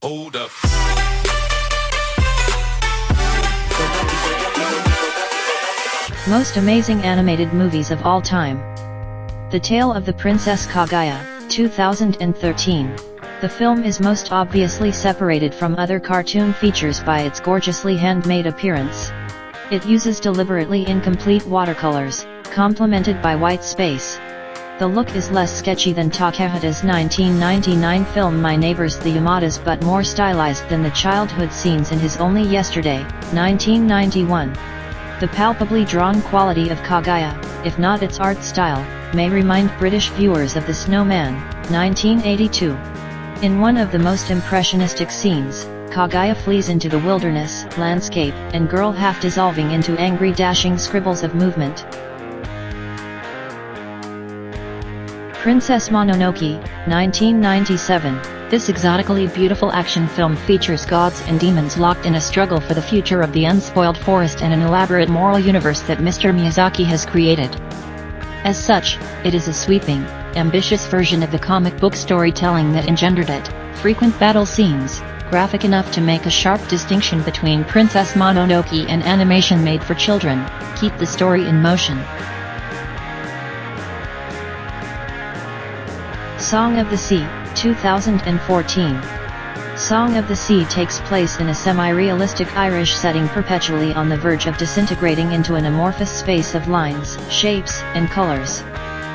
Hold up. Most amazing animated movies of all time. The Tale of the Princess Kaguya, 2013. The film is most obviously separated from other cartoon features by its gorgeously handmade appearance. It uses deliberately incomplete watercolors, complemented by white space. The look is less sketchy than Takehata's 1999 film My Neighbors the Yamadas, but more stylized than the childhood scenes in his Only Yesterday, 1991. The palpably drawn quality of Kaguya, if not its art style, may remind British viewers of The Snowman, 1982. In one of the most impressionistic scenes, Kaguya flees into the wilderness landscape, and girl half dissolving into angry dashing scribbles of movement. Princess Mononoke, 1997. This exotically beautiful action film features gods and demons locked in a struggle for the future of the unspoiled forest and an elaborate moral universe that Mr. Miyazaki has created. As such, it is a sweeping, ambitious version of the comic book storytelling that engendered it. Frequent battle scenes, graphic enough to make a sharp distinction between Princess Mononoke and animation made for children, keep the story in motion. Song of the Sea, 2014. Song of the Sea takes place in a semi-realistic Irish setting perpetually on the verge of disintegrating into an amorphous space of lines, shapes, and colors.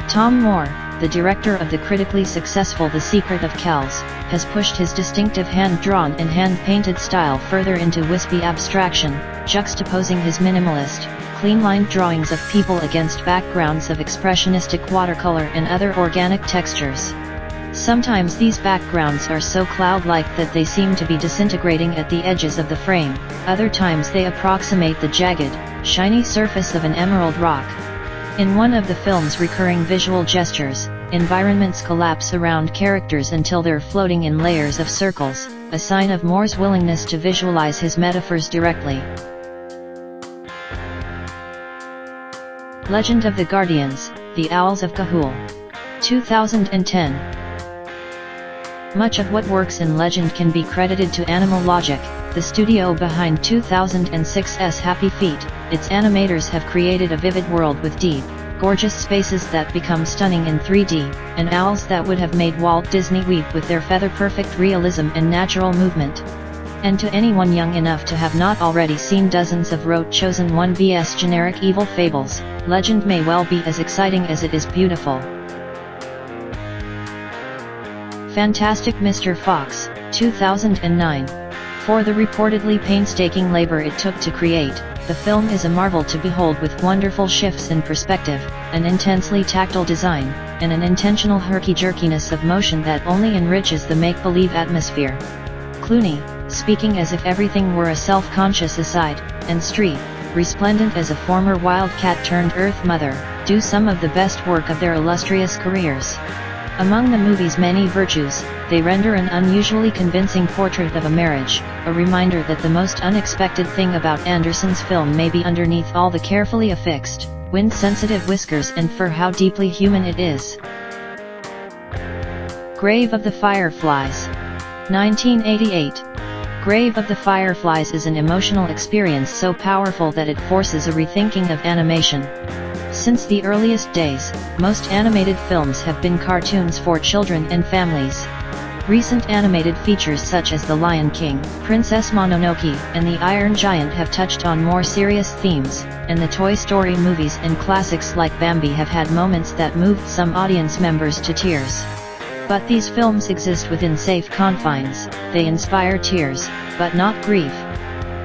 Tom Moore, the director of the critically successful The Secret of Kells, has pushed his distinctive hand-drawn and hand-painted style further into wispy abstraction, juxtaposing his minimalist, clean-lined drawings of people against backgrounds of expressionistic watercolor and other organic textures. Sometimes these backgrounds are so cloud-like that they seem to be disintegrating at the edges of the frame, other times they approximate the jagged, shiny surface of an emerald rock. In one of the film's recurring visual gestures, environments collapse around characters until they're floating in layers of circles, a sign of Moore's willingness to visualize his metaphors directly. Legend of the Guardians, The Owls of Ga'Hoole, 2010. Much of what works in Legend can be credited to Animal Logic, the studio behind 2006's Happy Feet. Its animators have created a vivid world with deep, gorgeous spaces that become stunning in 3D, and owls that would have made Walt Disney weep with their feather-perfect realism and natural movement. And to anyone young enough to have not already seen dozens of rote-chosen 1vs generic evil fables, Legend may well be as exciting as it is beautiful. Fantastic Mr. Fox, 2009. For the reportedly painstaking labor it took to create, the film is a marvel to behold, with wonderful shifts in perspective, an intensely tactile design, and an intentional herky-jerkiness of motion that only enriches the make-believe atmosphere. Clooney, speaking as if everything were a self-conscious aside, and Streep, resplendent as a former wildcat-turned-Earth mother, do some of the best work of their illustrious careers. Among the movie's many virtues, they render an unusually convincing portrait of a marriage, a reminder that the most unexpected thing about Anderson's film may be underneath all the carefully affixed, wind-sensitive whiskers and fur how deeply human it is. Grave of the Fireflies, 1988. Grave of the Fireflies is an emotional experience so powerful that it forces a rethinking of animation. Since the earliest days, most animated films have been cartoons for children and families. Recent animated features such as The Lion King, Princess Mononoke, and The Iron Giant have touched on more serious themes, and the Toy Story movies and classics like Bambi have had moments that moved some audience members to tears. But these films exist within safe confines. They inspire tears, but not grief.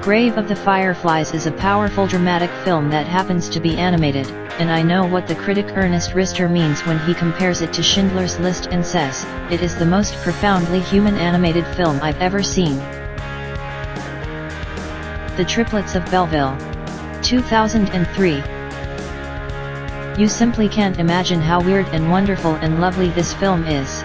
Grave of the Fireflies is a powerful dramatic film that happens to be animated, and I know what the critic Ernest Rister means when he compares it to Schindler's List and says, it is the most profoundly human animated film I've ever seen. The Triplets of Belleville, 2003. You simply can't imagine how weird and wonderful and lovely this film is.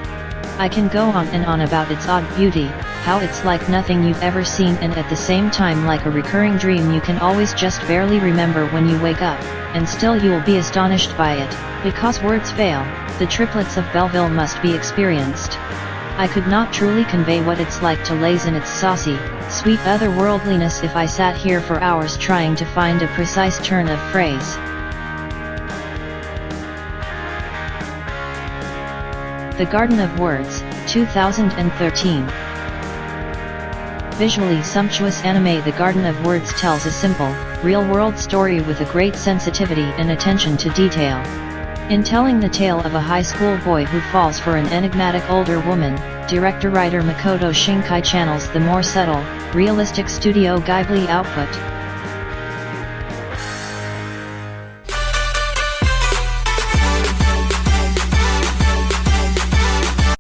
I can go on and on about its odd beauty, how it's like nothing you've ever seen and at the same time like a recurring dream you can always just barely remember when you wake up, and still you will be astonished by it, because words fail. The Triplets of Belleville must be experienced. I could not truly convey what it's like to laze in its saucy, sweet otherworldliness if I sat here for hours trying to find a precise turn of phrase. The Garden of Words, 2013. Visually sumptuous anime. The Garden of Words tells a simple, real-world story with a great sensitivity and attention to detail. In telling the tale of a high school boy who falls for an enigmatic older woman, director-writer Makoto Shinkai channels the more subtle, realistic Studio Ghibli output.